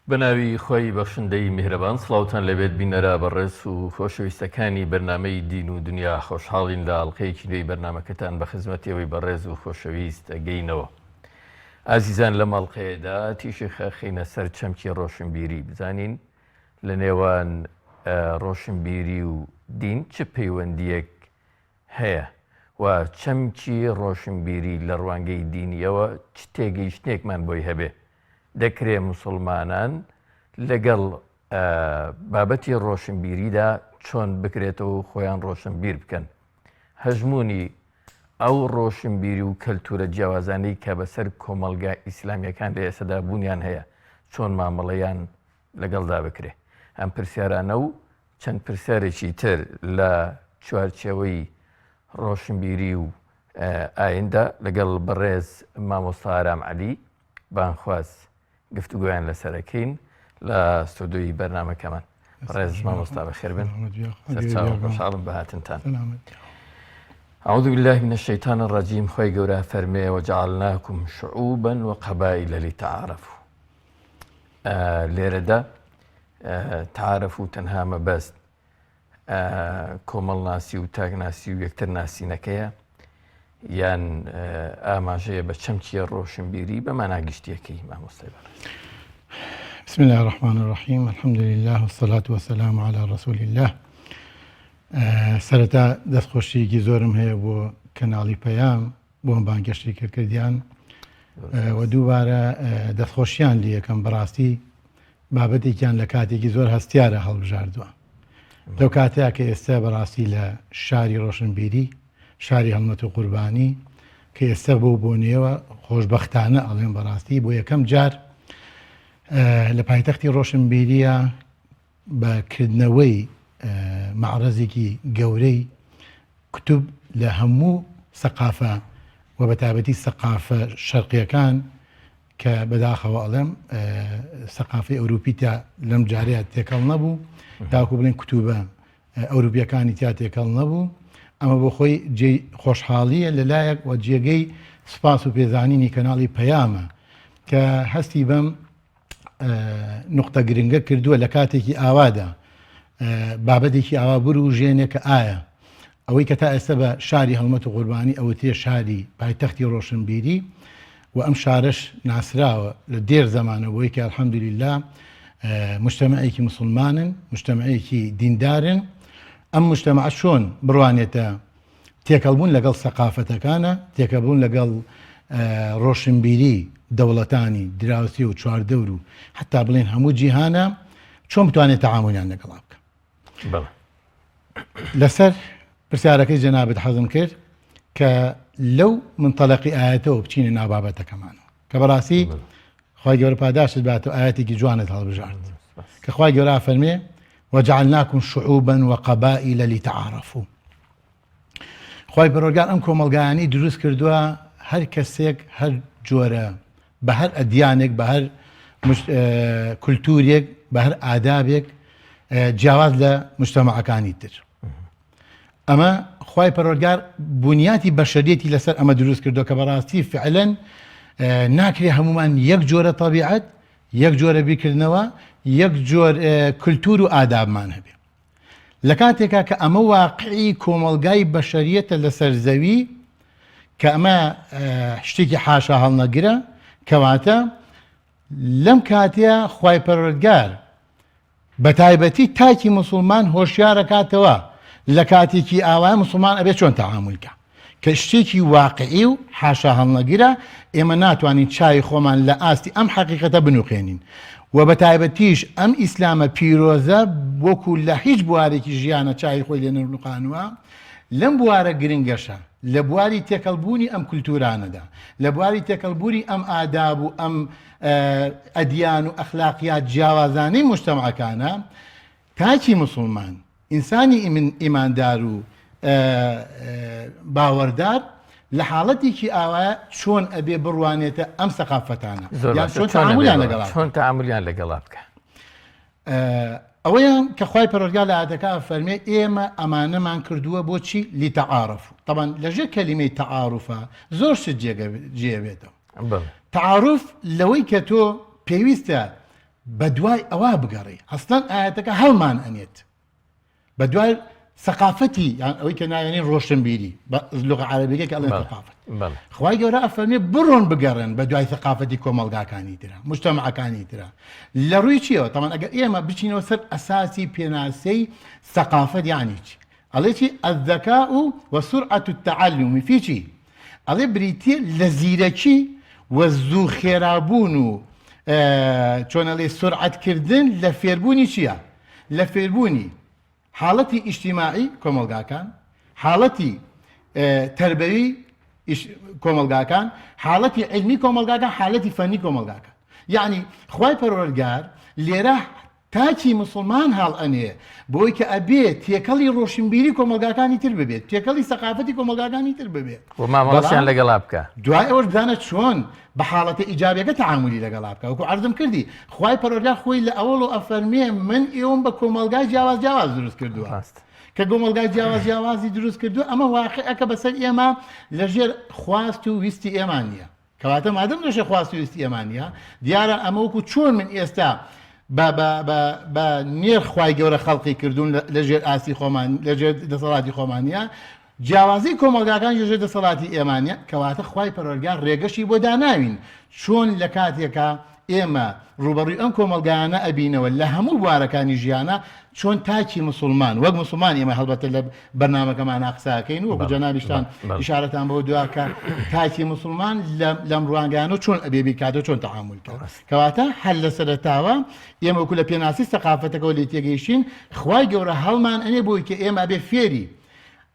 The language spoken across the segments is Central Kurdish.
بەناوی خۆی بەخشندەی میهرەبان سڵاوتان لەبێت بینەرە بەڕێز و خۆشەویستەکانی بەرنامەی دین و دنیا خۆشحاڵین لە ئاڵلقەیەکی نوێی بەرنمەکەتان بە خزمەتیەوەی بەڕێز و خۆشەویست ئەگەینەوە. ئازیزان لە ماڵقەیەدا تیشی خەخینە سەر چەمکی ڕۆشنبیری بزانین لە نێوان ڕۆشنبیری و دین چ پەیوەندیەک هەیە و چەمکی ڕۆشنبیری لە ڕوانگەی دینیەوە چ تێگەیشتێکمان بۆی هەبێ. دەکرێت موسڵمانان لەگەڵ بابەتی ڕۆشنبیریدا چۆن بکرێتەوە و خۆیان ڕۆشنبیر بکەن. هەژمونی ئەو ڕۆشنبیری و کەلتورە جیاوازانەی کە بەسەر کۆمەڵگا ئیسلامیەکان لە ئێسەدا بوونیان هەیە چۆن مامەڵەیان لەگەڵدا بکرێ. ئەم پرسیارانە و چەند پرسیارێکی تر لە چوارچێوەی ڕۆشنبیری و ئایندا لەگەڵ بەڕێز مامۆستا ئارام عەلی بانخواست گفتوگویان لەسەرەکەین لە ستودیۆی بەرنامەکەمان. ڕێز مامۆستا بەخێر بن، خۆشحاڵم بە هاتنتان. أعوذ بالله من الشيطان الرجيم. خوي قورا فرمي وجعلناكم شعوبا وقبائل لتعارفوا. ليردا تعارفوا تنها مبست كومل ناسي وتاق ناسي ويكتر ناسي نكيا یان ئاماژەیە بە چەمکی ڕۆشنبیری بەمانا گشتیەکەی مامۆستای بەڕێز. بسم الله الرحمن الرحيم. الحمد لله والصلاة والسلام على رسول الله. سەرەتا دەستخۆشیەکی زۆرم هەیە بۆ کەناڵی پەیام بۆم بانگەشتی کردیان و دووبارە دەستخۆشیان لێ یەکەم بەڕاستی بابەتێکیان لە کاتێکی زۆر هەستیارە هەڵبژاردووە. لەو کاتەیە کە ئێستا بەڕاستی لە شاری ڕۆشنبیری شاری هەڵمەت و قوربانی کە ئێستا بۆ بۆنیەوە خۆشبەختانە ئەڵێن بەڕاستی بۆ یەکەم جار لە پایتەختی ڕۆشنبیریە بەکردنەوەی معرەزێکی گەورەی کتوب لە هەموو سەقافە و بە تایبەتی سەقافە شەرقیەکان کە بەداخەوە ئەڵێم سەقافەی ئەوروپی تا لەم جارەیە تێکەڵ نەبوو، تاکو بڵێن کتوبە ئەوروپیەکانی تا تێکەڵ نەبوو. ئەمە بۆ خۆی خۆشحاڵیە لەلایەک و جێگەی سپاس و پێزانینی کەناڵی پەیامە کە هەستی بەم نقطە گرنگە کردووە لە کاتێکی ئاوادا بابەتێکی ئاوا بروژێنێ کە ئایا ئەوەی کە تا ئێستا بە شاری هەڵمەت و قوربانی ئەوە تێ شاری پایتەختی ڕۆشنبیری و ئەم شارش ناسراوە لە دێر زەمانە بۆی کە ئەلحەمدولیلا مجتەمەعێکی موسڵمانن، مجتەمەعێکی دیندارن. ئەم مجتەمەع چۆن بڕوانێتە تێکەڵبوون لەگەڵ سەقافەتەکانە، تێکەڵبوون لەگەڵ ڕۆشنبیری دەوڵەتانی دراوسی و چواردەور و حتا بڵێن هەموو جیهانە چۆن بتوانێت تەعاملیان لەگەڵا بکە. لەسەر پرسیارەکەی جەنابەت حەزم کرد کە لەو منتەڵەقی ئاەتەوە بچینە ناو بابەتەکەمانەوە کە بەڕاستی خوای گەورە پاداشت باتەوە ئاەتێکی جوانت هەڵبژارد کە خوای گەورە فەرمێ وجعلناكم شعوبا وقبائل لتعارفوا. خوای پەروەردگار ئەم کۆمەڵگایانی دروست کردووە هەر کەسێک هەر جۆرە بە هەر ئەدیانێک بە هەر کولتورێک بە هەر ئادابێک جیاواز لە مجتەمەعەکانی تر. ئەمە خوای پەروەردگار بنیاتی بەشەریەتی لەسەر ئەمە دروست کردووە کە بەڕاستی فعلەن ناکرێ هەمومان یەک جۆرە تەبیعەت، یەک جۆرە بیرکردنەوە، یەک جۆر کولتور و ئادابمان هەبێ. لە کاتێکا کە ئەمە واقعی کۆمەڵگای بەشەریەتە لەسەر زەوی کە ئەمە شتێکی حاشا هەڵنەگرە، کەواتە لەم کاتەیە خوای پەروەردگار بە تایبەتی تاکی موسڵمان هۆشیارەکاتەوە لە کاتێکی ئاوای موسڵمان ئەبێ چۆن تەعامولکە کە شتێکی واقعی و حاشا هەڵنەگرە ئێمە ناتوانین چای خۆمان لە ئاستی ئەم حەقیقەتە بنووقێنین و بە تایبەتیش ئەم ئیسلامە پیرۆزە وەکو لە هیچ بوارێکی ژیانە چای خۆی لێ نەنووقانوە لەم بوارە گرنگەشە لە بواری تێکەڵبوونی ئەم کولتورانەدا، لە بواری تێکەڵبوونی ئەم ئاداب و ئەم ئەدیان و ئەخلاقیات جیاوازانەی مجتەمەعەکانە تاکی موسڵمان ئینسانی ئیماندار و باوەڕدار لە حاڵەتێکی ئاوایە چۆن ئەبێ بڕوانێتە ئەم سەقافەتانە چۆن تەعاملیان لەگەڵا بکە. ئەوەیان کە خوای پەروەردگار لە ئاەتەکە فەرمێ ئێمە ئەمانەمان کردووە بۆچی لیتەعارەفوا. طبعاً لەژێر کەلیمەی تەعارفە زۆر شت جێبێتەوە. تعارف لەوەی کە تۆ پێویستە بە دوای ئەوە بگەڕی ئەسڵەن ئاەتەکە هەڵمان ئەنێت بە دوای سەقافەتی یان ئەوەی کە ناوێنین ڕۆشنبیری بە لوغە عەرەبیەکە ئەڵێن سەقافەت خوای گەورە ئەفەرمێ بڕۆن بگەڕێن بە دوای سەقافەتی کۆمەڵگاکانی ترە مجتەمەعەکانی ترە لە ڕووی چیەوە تەمان ئەگەر ئێمە بچینەوە سەر ئەساسی پێناسەی سەقافەت یانی چی ئەڵێ چی الذەکاء وسرعة التعلم فی چی ئەڵێ بریتیە لە زیرەکی و زوو خێرابوون و چۆنەڵێ سرعەتکردن لە فێربوونی چییە لە فێربوونی حاڵەتی ئیجتیماعی کۆمەڵگاکان حاڵەتی تەربەوی کۆمەڵگاکان حاڵەتی علمی کۆمەڵگاکان حاڵەتی فەنی کۆمەڵگاکان یعنی خوای پەروەردگار لێرە تاکی مسلمان هەڵ ئەنێ بۆی کە ئەبێت تێکەڵی ڕۆشنبیری کۆمەڵگاکانی تر ببێت تێکەڵی سەقافەتی کۆمەڵگاکانی تر ببێت مامەڵەشیان لەگەڵا بکە دوای ئەوەش بزانە چۆن بە حاڵەتە ئیجابیەکە تەعاملی لەگەڵا بکە وەکو عەرزم کردی خوای پەروەردگار خۆی لە ئەوڵ و ئەفەرمێ من ئێوەم بە کۆمەڵگای جیاواز دروست کردووە کە کۆمەڵگای جیاوازی دروست کردو ئەمە واقعەکە بەسەر ئێمە لەژێر خواست و ویستی ئێمان نییە کەواتە مادەم لەژێر خواست و ویستی ئێمان نییە دیارە ئەمە وەکو چۆن من ئێستا بە نێر خوای گەورە خەڵقی کردوون لەژێر ئاسی خۆمان لەژێر دەسەڵاتی خۆمانیە جیاوازی کۆمەڵگاکان ژێر دەسەڵاتی ئێمانە کەواتە خوای پەروەردگار ڕێگەشی بۆ داناوین چۆن لە کاتێکە ئێمە ڕوبەڕووی ئەم کۆمەڵگایانە ئەبینەوە لە هەموو بوارەکانی ژیانە چۆن تاکی مسلمان وەک مسلمان ئێمە هەڵبەتە لە بەرنامەکەمان قساکەین وەکو جەنابیشتان ئیشارەتان بۆ دواکە تاکی مسلمان لەم ڕوانگانە چۆن ئەبێ بیکاتە چۆن تەعامل کات کەواتە هەر لە سەرەتاوە ئێمە وەکو لە پێناسی سەقافەتەکەەوە لێ تێگەیشتین خوای گەورە هەڵمان ئەنێ بۆی کە ئێمە بێ فێری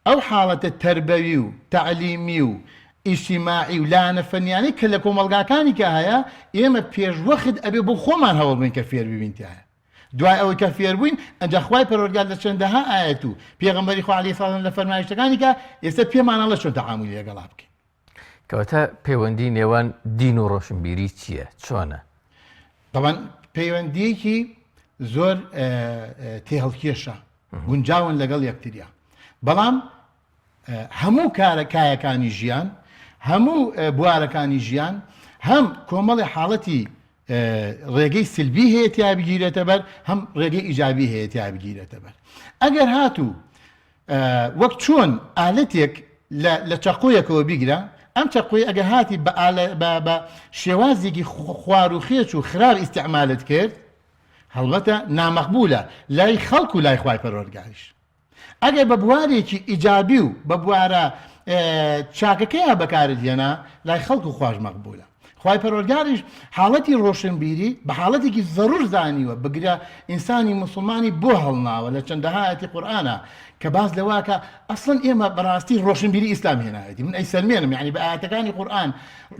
ئەو حاڵەتە تەربەوی و تەعلیمی و ئیجتیماعی و لانە فەنیانی کە لە کۆمەڵگاکانی کە هەیە ئێمە پێشوەخت ئەبێ بۆ خۆمان هەوڵ بین کە فێر ببین تایە دوای ئەوەی کە فێر بووین ئەنجا خوای پەروەردگار لە چەندەها ئاەت و پێغەمبەری خوا عەلەیهی سەلام لە فەرمایشتەکانی کە ئێستا پێمانەڵە چۆن تەعاملی لەگەڵا بکەین کەواتە پەیوەندی نێوان دین و ڕۆشنبیری چییە چۆنە طبعاً پەیوەندیەکی زۆر تێهەڵکێشە گونجاون لەگەڵ یەکتریا بەڵام هەموو کارەکایەکانی ژیان هەموو بوارەکانی ژیان هەم کۆمەڵی حاڵەتی ڕێگەی سلبی هەیە تیا بگیرێتە بەر هەم ڕێگەی ئیجابی هەیە تیا بگیرێتە بەر ئەگەر هاتوو وەک چۆن ئالەتێک لە چەقۆیەکەوە بیگرە ئەم چەقۆی ئەگەر هاتی بە شێوازێکی خوار و خێچ و خراپ ئیستیعمالت کرد هەڵبەتە نامەقبولە لای خەڵک و لای خوای پەروەردگاریش ئەگەر بە بوارێکی ئیجابی و بە بوارە چاکەکەیە بەکارت هێنا لای خەڵک و خوش مەقبولە خوای پەروەردگاریش حاڵەتی ڕۆشنبیری بە حاڵەتێکی زەرور زانیوە بگرە ئینسانی مسلمانی بۆ هەڵناوە لە چەندەها ئاەتی قورئانە کە باز لەواکە ئەسڵەن ئێمە بەڕاستی ڕۆشنبیری ئیسلام هێنایەتی من ئەیسەلمێنم یعنی بە ئاەتەکانی قورئان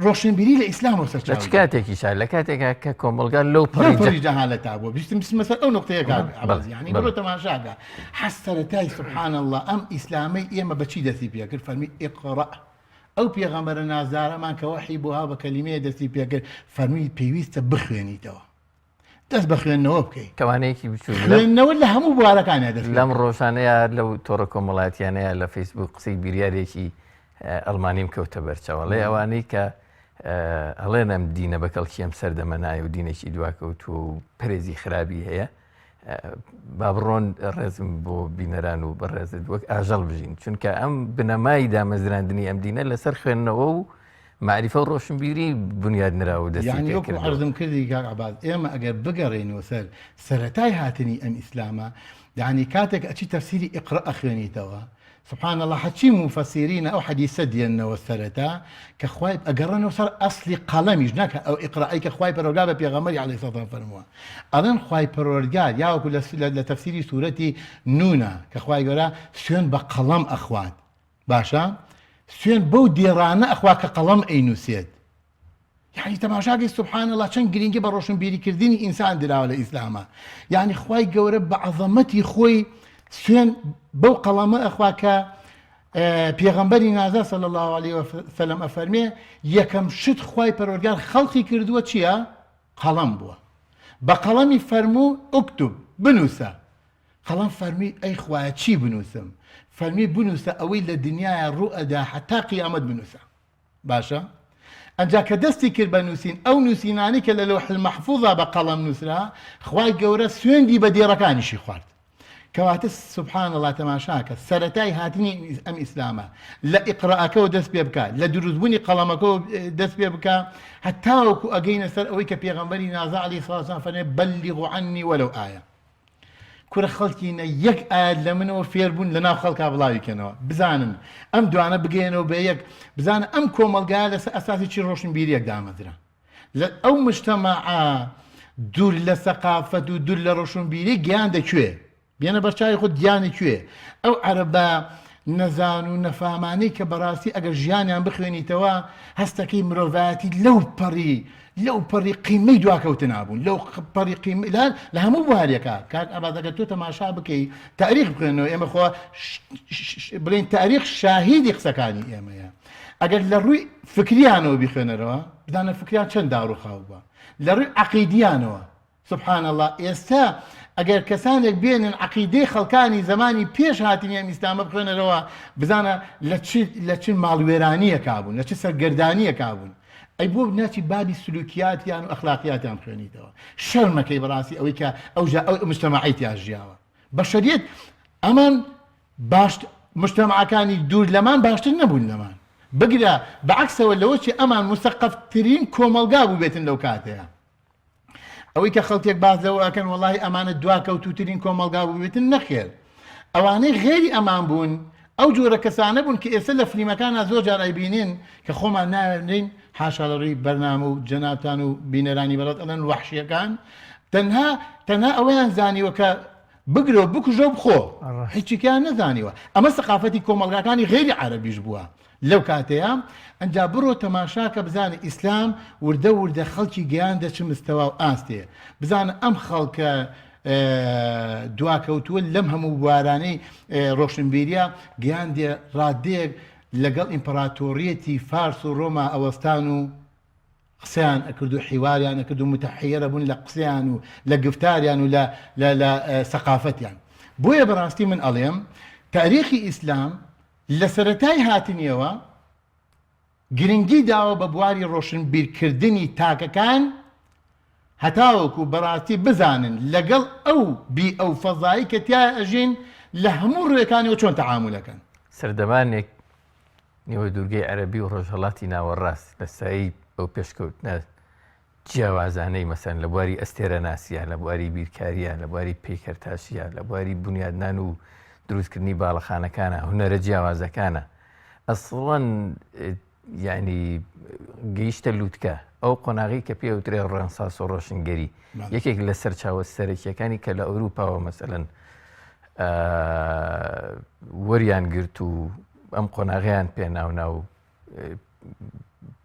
ڕۆشنبیری لە ئیسلامەوە سەرچاوە لە چ کاتێکی شار لە کاتێکە کە کۆمەڵگا لەو پەڕی جەهالەتا بووە بیستم مەسەر ئەو نقطەیەکە عەباس یعنی بڕۆ تەماشاکە حەز سەرەتای سوبحان الله ئەم ئیسلامەی ئێمە بەچی دەستی پێ کرد فەرمی ئیقڕە ئەو پێغەمبەرە نازدارەمان کە وەحی بووها بە کەلیمەیە دەستی پێکرد فەرمی پێویستە بخوێنیتەوە دەست بە خوێندنەوە بکەیت کەوانەیەکی بچوو خوێندنەوە لە هەموو بوارەکانە دەست لەم ڕۆژانەیە لەو تۆڕە کۆمەڵاتیانەیە لە فەیسبوک قسەی بریارێکی ئەڵمانیم کەوتە بەرچەوەڵێ ئەوانەی کە ئەڵێن ئەم دینە بە کەڵکیم سەردەمەنایە و دینێکی دواکەوت و پرێزی خراپی هەیە با بڕۆن ڕێزم بۆ بینەران و بەڕێزت وەک ئاژەڵ بژین چونکە ئەم بنەمای دامەزراندنی ئەم دینە لەسەر خوێندنەوە و معریفە و ڕۆشنبیری بنیاد نراوە دەستی وەکو عەرزم کردی کاک عەباس ئێمە ئەگەر بگەڕێنەوە سەر سەرەتای هاتنی ئەم ئیسلامە یعنی کاتێک ئەچی تەفسیری ئیقرە ئەخوێنیتەوە سبحان الله حەچی مفەسیرینە ئەو حەدیسە دێننەوە سەرەتا کە خوای ئەگەڕێنەوە سەر ئەسلی قەڵەمیش ناکە ئەو ئیقرەی کە خوای پەروەردگار بە پێغەمبەری عەلەیهی سەلام فەرمووە ئەڵێن خوای پەروەردگار یا وەکو لە تەفسیری سوورەتی نونە کە خوای گەورە سوێن بە قەڵەم ئەخوات باشە سوێن بەو دێڕانە ئەخوا کە قەڵەم ئەینووسێت یعنی تەماشاکەی سبحان الله چەند گرنگی بە ڕۆشنبیریکردنی ئینسان دراوە لە ئیسلامە یعنی خوای گەورە بە عەزەمەتی خۆی سوێن بەو قەڵەمە ئەخوا کە پێغەمبەری نازا صلی الله علیه وسلم ئەفەرمێ یەکەم شت خوای پەروەردگار خەڵقی کردووە چییە؟ قەڵەم بووە بە قەڵەمی فەرموو ئوکتوب بنووسە قەڵەم فەرمی ئەی خوایە چی بنووسم؟ فەرمی بنووسە ئەوەی لە دنیاە ڕوو ئەدا حتا قیامەت بنووسە باشە؟ ئەنجا کە دەستی کرد بە نووسین ئەو نووسینانی کە لە لەوح المەحفوظا بە قەڵەم نووسرا خوای گەورە سوێندی بە دێڕەکانیشی خوارد کەواتە سبحان الله تەماشاکە سەرەتای هاتنی ئەم ئیسلامە لە ئیقراءەکەەوە دەست پێ بکە لە دروستبوونی قەڵەمەکەەوە دەست پێ بکە هەتاوەکو ئەگەینە سەر ئەوەی کە پێغەمبەری نازا عەلەیهی سڵاو وەسەلام فەرمێ بەلیغوا عنی وەلەو ئایە کورە خەڵکینە یەک ئاەت لە منەوە فێربوون لەناو خەڵکا بڵاویکەنەوە بزانن ئەم دوانە بگەێنەوە بە یەک بزانە ئەم کۆمەلگایە لەسەر ئەساسی چی ڕۆشنبیریەک دامەدرا لە ئەو مجتەمەعە دوور لە سەقافەت و دوور لە ڕۆشنبیری گیان دەکوێ بێنە بەرچاوی خۆت گیانی کوێ ئەو عەرەبە نەزان و نەفامانەی کە بەڕاستی ئەگەر ژیانیان بخوێنیتەوە هەستەکەی مرۆڤایەتی لەو پەڕی قیمەی دواکەوتە نابوون لەو پەڕی قیمەی لە هەموو بوارێکە کاک ئەبادەگە تۆ تەماشا بکەی تاریخ بخوێنەوە ئێمە خۆ بڵێن تاریخ شاهیدی قسەکانی ئێمەیە ئەگەر لە ڕووی فکریانەوە بیخوێنەرەوە بدانە فکریان چەند داڕوخاو بووە لە ڕووی عەقیدیانەوە سبحان الله ئێستا ئەگەر کەسانێک بێنن عەقیدەی خەڵکانی زمانی پێش هاتنی ئەم ئیسلامە بخوێنەرەوە بزانە لە چ ماڵوێرانیەکا بوون لە چ سەرگەردانیەکا بوون ئەی بۆ ناچی بابی سلوکیاتیان و ئەخلاقیاتیان بخوێنیتەوە شەرمەکەی بەڕاستی ئەوەی کە ئەو مجتەمەعی تیا ژیاوە بە شەریعەت ئەمان باش مجتەمەعەکانی دوور لەمان باشتر نەبوون لەمان بگرە بەعەکسەوە لەوە چی ئەمان مستەقەفترین کۆمەلگا بوو بێتن لەو کاتەیە ئەوەی کە خەڵکێک باز لەوە ئەکەن وەڵاهی ئەمانە دواکەوتووترین کۆمەلگا بوو بێتن نەخێر ئەوانەی غێری ئەمان بوون ئەو جۆرە کەسانە بوون کە ئێستا لە فلیمەکانە زۆر جار ئەیبینین کە خۆمان ناوێنین حاشا لە ڕووی بەرنامە و جەنابتان و بینەرانی بەڵات ئەڵێن وەحشیەکان تەنها ئەوەیان زانیوە کە بگرۆ بکوژە بخۆ هیچیکیان نەزانیوە ئەمە سەقافەتی کۆمەلگاکانی غێری عەرەبیش بووە لەو کاتەیە ئەنجا بڕۆ تەماشا کە بزانە ئیسلام وردە خەڵکی گەیاندە چ مستەوا و ئاستێ بزانە ئەم خەڵکە دواکەوتووە لەم هەموو بوارانەی ڕۆشنبیریە گەیاندێ ڕادێک لەگەڵ ئیمپەراتۆریەتی فارس و ڕۆما ئەوەستان و قسەیان ئەکرد و حیواریان ئەکرد و متەحیرە بوون لە قسەیان و لە گفتاریان و لە سەقافەتیان بۆیە بەڕاستی من ئەڵێم تاریخی ئیسلام لە سەرەتای هاتنیەوە گرنگی داوە بە بواری ڕۆشنبیرکردنی تاکەکان هەتاوەکو بەڕاستی بزانن لەگەڵ ئەو فەزایی کە تیا ئەژین لە هەموو ڕوویەکانیەوە چۆن تەعامولەکەن سەردەمانێک نێوە دوورگەی عەرەبی و ڕۆژهەڵاتی ناوەڕاست لە سایی ئەو پێشکەوتنە جیاوازانەی مەسەن لە بواری ئەستێرە ناسیە لە بواری بیرکاریە لە بواری پێکەرتاشیە لە بواری بنیادنان و دروستکردنی باڵەخانەکانە هونەرە جیاوازەکانە ئەسڵەن یعنی گەیشتە لووتکە ئەو قۆناغی کە پێوترێ ڕەنساس و ڕۆشنگەری یەکێک لە سەرچاوە سەرەکیەکانی کە لە ئەوروپاوە مەسەلەن وەریان گرت و ئەم قۆناغیان پێناونا و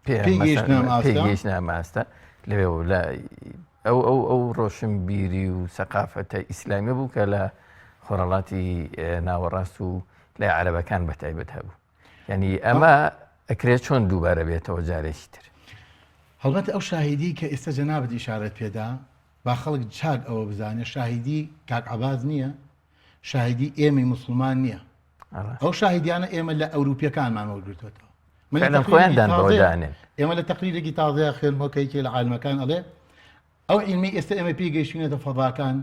پێگەیشت ناماستە لەوێ ئەو ڕۆشنبیری و سەقافەتە ئیسلامی بوو کە لە خۆرەڵاتی ناوەڕاست و لای عەرەبەکان بەتایبەت هەبوو یعنی ئەمە ئەکرێت چۆن دووبارە بێتەوە جارێکی تر هەڵبەت ئەو شاهیدی کە ئێستا جەنابەت ئیشارەت پێدا با خەڵک چاک ئەوە بزانێ شاهیدی کاک عەباس نییە شاهیدی ئێمەی موسڵمان نییە ئەو شاهیدیانە ئێمە لە ئەوروپیەکانمان وەرگرتوێتەوە ئێمە لە تەقریرێکی تازەیە خوێنمەکەیکی لە عالمەکان ئەڵێ ئەو عیلمی ئێستا ئێمە پێی گەیشتوینەتە فەضاکان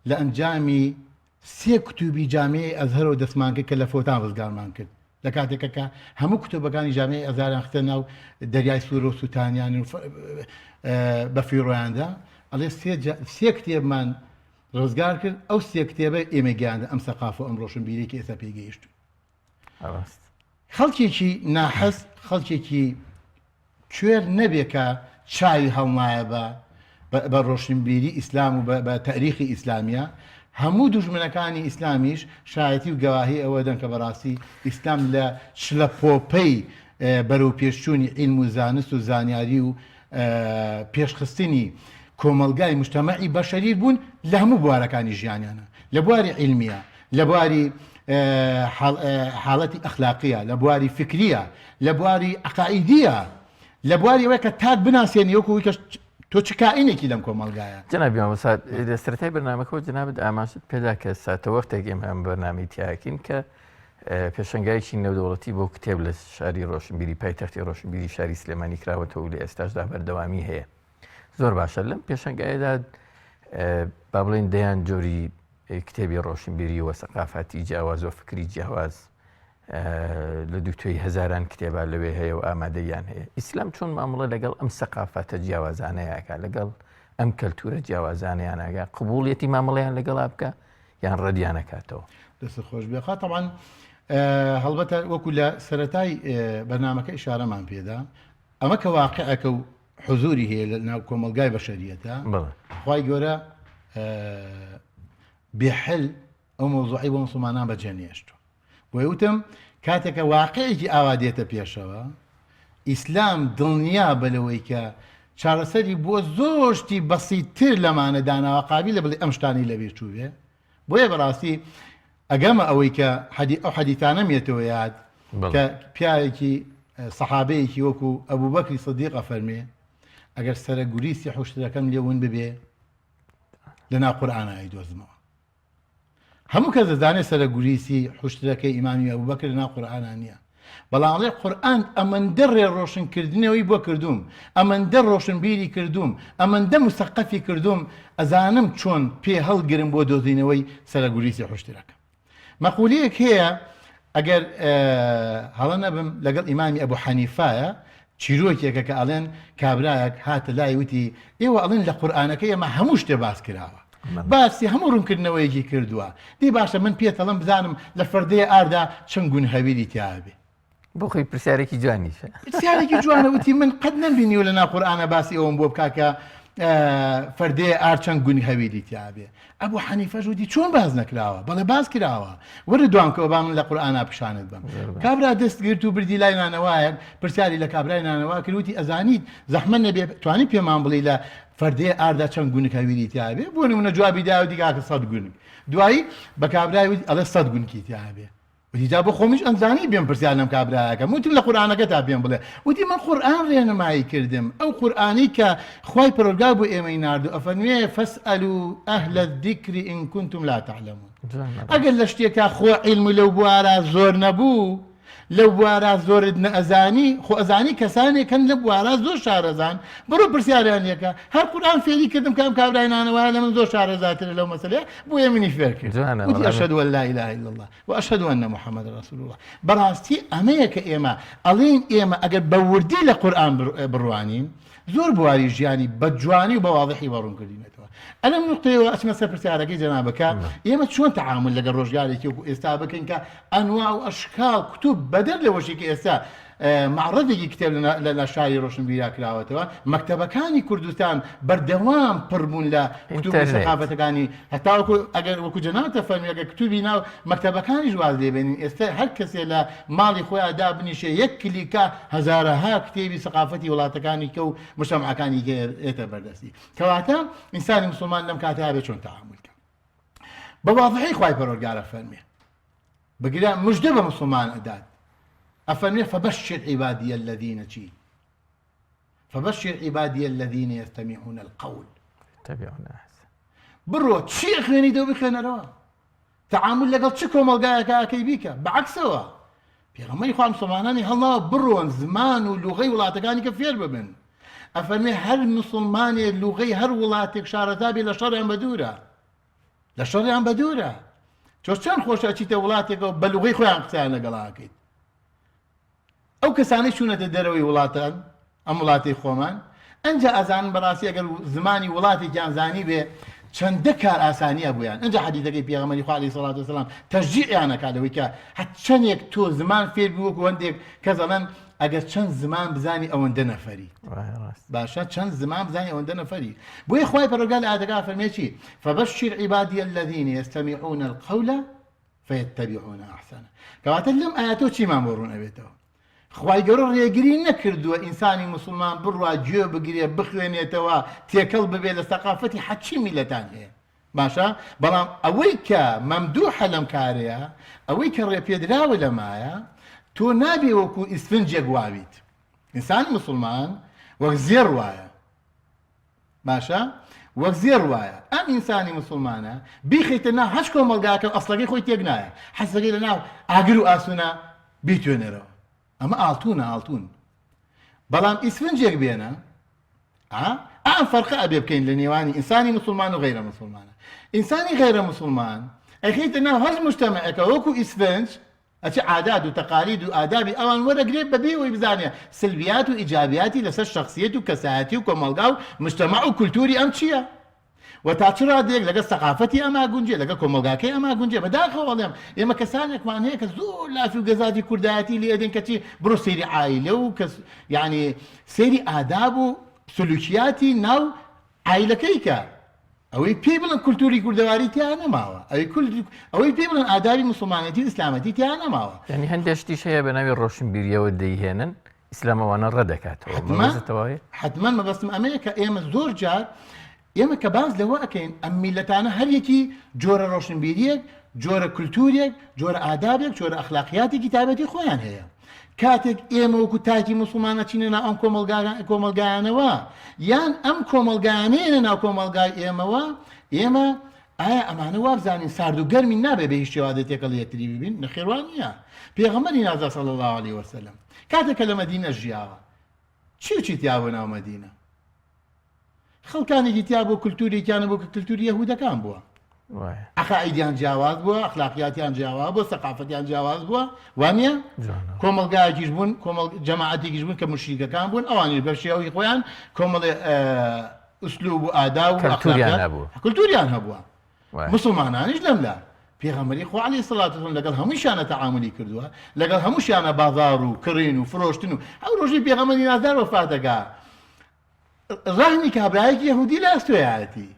لە ئەنجامی 3 کتوبی جامعەی ئەزهەرەوە دەستمان کرد کە لە فۆتان ڕزگارمان کرد لە کاتێکە کە هەموو کتوبەکانی جامعەی ئەزاریان خستە ناو دەریای سوور و سوتانیان بە فیڕۆیاندا ئەڵێ 3 کتێبمان ڕزگار کرد ئەو 3 کتێبە ئێمە گەیاندە ئەم سەقافە ئەم ڕۆشنبیریی کە ئێستا پێی گەیشتوین خەڵکێکی ناحەس خەڵکێکی کوێر نەبێ کە چاوی هەڵمایە بە ڕۆشنبیری ئیسلام و بە تاریخی ئیسلامیە هەموو دوژمنەکانی ئیسلامیش شایەتی و گەواهی ئەوە دەن کە بەڕاستی ئیسلام لە شلەپۆپەی بەرەو پێشچوونی عیلم و زانست و زانیاری و پێشخستنی کۆمەلگای مجتەمەعی بەشەری بوون لە هەموو بوارەکانی ژیانیانە لە بواری عیلمیە لە بواری حاڵەتی ئەخلاقیە لە بواری فکریە لە بواری عەقائیدیە لە بواری ئەوەیە کە تاک بناسیێنی وەکو کە تۆ چ کائینێکی لەم کۆمەلگایە جەنابی مامۆستا لە سەرەتای بەرنامەکەەوە جەنابەت ئاماژت پێدا کە ساتە وەختێک ئێمە ئەم بەرنامەی تیاکەین کە پێشنگایکی نێودەوڵەتی بۆ کتێب لە شاری ڕۆشنبیری پایتەختی ڕۆشنبیری شاری سلێمانی کراوەتەوە و لە ئێستاشدا بەردەوامی هەیە. زۆر باشە لەم پێشنگایەدا با بڵێن دەیان جۆری کتێبی ڕۆشنبیری و سەقافەتی جیاواز و فکری جیاواز لە دووتۆی هەزاران کتێبە لەوێ هەیە و ئامادەیان هەیە. ئیسلام چۆن مامەڵە لەگەڵ ئەم سەقافەتە جیاوازانەیەکە لەگەڵ ئەم کەلتورە جیاوازانیانەکە قبوڵیەتی مامەڵەیان لەگەڵا بکە یان ڕەدیانەکاتەوە. دەست خۆش بێخوا طبعاً هەڵبەتە وەکو لە سەرەتای بەرنامەکە ئیشارەمان پێدا ئەمە کە واقعەکە و حزوری هەیە لە ناو کۆمەلگای بەشەریەتە خوای گەورە بێحل ئەو مۆزوعی بۆ موسڵمانان بەجێنێشتووە. بۆیە وتم کاتێکە واقعێکی ئاوا دێتە پێشەوە ئیسلام دڵنیا بەلەوەی کە چارەسەری بۆ زۆر شتی بەسیتر لەمانە داناوە قابل لە بڵێ ئەم شتانی لەبیر چوو بێ. بۆیە بەڕاستی ئەگەمە ئەوەی کە ئەو حەدیثانە مێتەوە یاد کە پیاوێکی سەحابەیەکی وەکو ئەبوو بەکری سدیق ئەفەرمێ ئەگەر سەرە گوریسی حوشتەکەم لێون ببێ لەناو قورئانە دۆزمەوە. هەموو کەس دەزانێت سەرە گوریسی حوشتەکەی ئیمامی ئەبوو بەکر لەناو قورئانە نییە. بەڵام ئەڵێ قورئان ئەمەندە ڕێڕۆشنکردنەوەی بۆ کردووم، ئەمەندە ڕۆشنبیری کردووم، ئەمەندە مستەقەفی کردووم ئەزانم چۆن پێ هەڵگرم بۆ دۆزینەوەی سەرە گوریسی حوشتەکە. مەقولەیەک هەیە ئەگەر هەڵە نەبم لەگەڵ ئیمامی ئەبوو حەنیفایە چیرۆکێکە کە ئەڵێن کابرایەک هاتە لای وتی ئێوە ئەڵێن لە قورئانەکە ئێمە هەموو شتێ باس کراوە، باسی هەموو ڕوونکردنەوەیەکی کردووە، دی باشە من پێتەڵم بزانم لە فەردەیە ئاردا چەند گون هەویری تیاابێ. بۆ خۆی پرسیارێکی جوانیشە پرسیارێکی جوانە وتی من قەت نەبینیوە لە ناو قورئانە باسی ئەوم بۆ بکا کە فەردەیە ئار چەند گونی هەویری تیاابێ. ئەبوو حەنیفەش وتی چۆن باز نەکراوە؟ بەڵێ باز کراوە، وەرە دوانکەوە با من لە قورئانە پیشانت بم. کابرا دەستگرت و بردی لای نانەوایەک پرسیاری لە کابرای نانەوا کرد وتی ئەزانیت زەحمەت نەبێ توانی پێمان بڵێ لە فەردەیە ئاردا چەند گونی هەویری تیاابێ؟ بۆ نمونە جوابی داوە دیگاکە 100 گونگ. دوایی بە کابرای وتی ئەڵێ 100 گونکی تیاابێ. وتیجا بۆ خۆمیش ئەمزانی بێم پرسیار لەم کابراایەکە وتم لە قورئانەکە تا پێم بڵێ. وتی من قورئان ڕێنمایی کردم، ئەو قورئانی کە خوای پەروەردگار بۆ ئێمەی ناردو ئەفەرمێ فەسئەلوا ئەهلە الذیکر ئین کونتم لا تعلمون. ئەگەر لە شتێکا خۆ عیلم لەو بوارە زۆر نەبوو، لەو بوارە زۆرت نەئەزانی، خۆ ئەزانی کەسانێکن لە بوارە زۆر شارەزان بڕۆ پرسیاریان لێکە. هەر قورئان فێری کردم کام کابرای نانەوایە لە من زۆر شارەزاترە لەو مەسەلەیە بۆیە منی فێر کرد. وتی ئەشهد أن لا إله إلا الله وأشهد أن محمد رسول الله. بەڕاستی ئەمەیە کە ئێمە ئەڵێن ئێمە ئەگەر بە وردی لە قورئان بڕوانین زۆر بواری ژیانی بە جوانی و بە واضحی بەڕوونکردینەوە. ئەلەم نقطەیەوە ئەچمە سەر پرسیارەکەی جەنابەکە ئێمە چۆن تەعامل لەگەڵ ڕۆژگارێکی وەکو ئێستا بکەین کە ئەنواع و ئەشکال کتوب بەدەر لەوەشی کە ئێستا معرضێکی کتێب لە شاری ڕۆشنبیرا کراوەتەوە مەکتەبەکانی کوردستان بەردەوام پڕبوون لە کتوب سەقافەتەکانی هەتا ئەگەر وەکو جەنابەتە فەرمی ئەگەر کتوبی ناو مەکتەبەکانی واز لێبێنین ئێستا هەر کەسێ لە ماڵی خۆیان دابنیشێ یەک کلیکە هەزارەها کتێبی سەقافەتی وڵاتەکانی کە و مجتەمەعەکانی ئێتە بەردەستی. کەواتە ئینسانی موسڵمان لەم کاتەیە بێ چۆن تەعامل کە بە واضحی خوای پەروەردگارە فەرمێ بگرە موژدە بە موسڵمان ئەدات أفرمي فبشر عبادي الذين شي فبشر عبادي الذين يستمعون القول يتبعون أحسن. برو شي أخواني دو بخينا روا تعامل لقل شكو ملقاك كيبيك بعكسوا بيغمي خوام صماناني هلا برو زمان ولغي ولاتكاني كفير ببن. أفرمي هر مسلماني اللغي هر ولاتك شارتابي لشرع بدورة لشرع بدورة چۆن خۆشە چیتە وڵاتێکەوە بە لوغەی خۆیان قسەیان لەگەڵاکەیت. ئەو کەسانەی چوونەتە دەرەوەی وڵاتان ئەم وڵاتی خۆمان ئەنجا ئەزانن بەڕاستی ئەگەر زمانی وڵاتێکیان زانی بێ چەندە کار ئاسانیە بوویان. ئەنجا حەدیثەکەی پێغەمبەری خوا عەلەیهی سەڵات وسەلام تەشجیعیان ئەکات لەوەی کە چەندێک تۆ زمان فێر بوو وەکو هەندێک کەس ئەڵێن ئەگەر چەند زمان بزانی ئەوەندە نەفەری باشە چەند زمان بزانی ئەوەندە نەفەری. بۆیە خوای پەروەردگار لە ئاەتەکە فەرمێ چی فبشر عبادي الذين يستمعون القول فيتبعون أحسنه. کەواتە لەم ئاەتەوە چیمان بۆ ڕوون ئەبێتەوە خوای گەورە ڕێگری نەکردووە ئینسانی موسڵمان بڕوا گوێ بگرێ بخوێنێتەوە تێکەڵ ببێ لە سەقافەتی حەچی میلەتان هەیە باشە. بەڵام ئەوەی کە مەمدوحە لەم کارەیە ئەوەی کە ڕێپێدراوە لەمایە تۆ نابێ وەکو ئیسفنجێک واویت. ئینسانی موسڵمان وەک زێڕ وایە باشە وەک زێر وایە ئەم ئینسانی مسلمانە بیخیتە ناو هەش کۆمەلگاکە ئەسڵەکەی خۆی تێک نایە حەسەکەی لە ناو ئاگر و ئاسوونە بیتوێنەرەوە ئەمە ئاڵتون بەڵام ئیسفنجێک بێنە ئەم فەرقە ئەبێ بکەین لە نێوانی ئینسانی مسلمان و غەیرە مسلمانە ئینسانی غەیرە مسلمان ئەخیتە ناو هەر مجتەمەعەکە وەکو ئیسفنج ئەچ عادات و تەقالید و ئادابی ئەوان وەرەگرێت بەبێ ئەوەی بزانێ سلبیات و ئیجابیاتی لەسەر شخصیت و کەسایەتی و کۆمەلگا و مجتەمع و کولتوری ئەم چییە؟ و تا چ ڕادێک لەگە سەقافەتی ئەما گونجێ لەگە کۆمەلگاکەی ئەما گونجێ بەداخەوەڵێم ئێمە کەسانێکمان هەیە کە زۆر لافی و گەزاتی کوردایەتی لێ ئەدەن کەچی بڕۆ سەیری عایلە و کەس یعنی سەیری ئاداب و سلوکیاتی ناو عایلەکەی کە ئەوەی پێی بڵن کولتوری کوردەواری تیان نەماوە ئەوەی پێی بڵن ئادابی مسلمانەتی و ئیسلامەتی تیان نەماوە یعنی هەندێشتیش هەیە بە ناوی ڕۆشنبیریەوە دەیهێنن ئیسلامەوانە ڕەدەکاتەوە حتمما مەبەستم ئەمەیە کە ئێمە زۆر جار ئێمە کە باز لەوە ئەەکەین ئەم میلەتانە هەر یەکی جۆرە ڕۆشنبیریەک جۆرە کولتوریەک جۆرە ئادابێک جۆرە ئەخلاقیاتی کتابەتی خۆیان هەیە کاتێک ئێمە وەکو تاکی مسلمانە چینە ناو ئەم کۆمەلگایانەوە یان ئەم کۆمەلگایانەیە ناو کۆمەلگای ئێمەوە ئێمە ئایا ئەمانە وابزانین سارد و گەرمی نابێ بە هیچ شێوازێک لە یەکتری ببین نەخێوان نییە پێغەمبەری نازا صلی الله علیه وسلم کاتێک کە لە مەدینە ژیاوە چی تیاوە ناو مەدینە خەڵکانێکی تیا بۆ کولتوریان بۆ کولتوری یەهودەکان بووە عقائیدیان جیاواز بووە ئەخلاقیاتیان جیاواز بووە سەقافەتیان جیاواز بووە وانە کۆمەلگایەکیش بوون جەماعەتێکیش بوون کە موشریکەکان بوون ئەوانیش بە شێوەی خۆیان کۆمەڵێ ئوسلوب و ئادا و کولتوریان هەبووە مسلمانانیش لەملا پێغەمبەری خوا عەلەیهی سەڵات وسەلام لەگەڵ هەمووشیانە تەعاملی کردووە لەگەڵ هەمووشیانە بازاڕ و کڕین و فرۆشتن و ئەو ڕۆژی پێغەمبەری نازدار وەفاتەکە ڕهنی کابرایەکی یەهودی لە ئەستۆیایەتی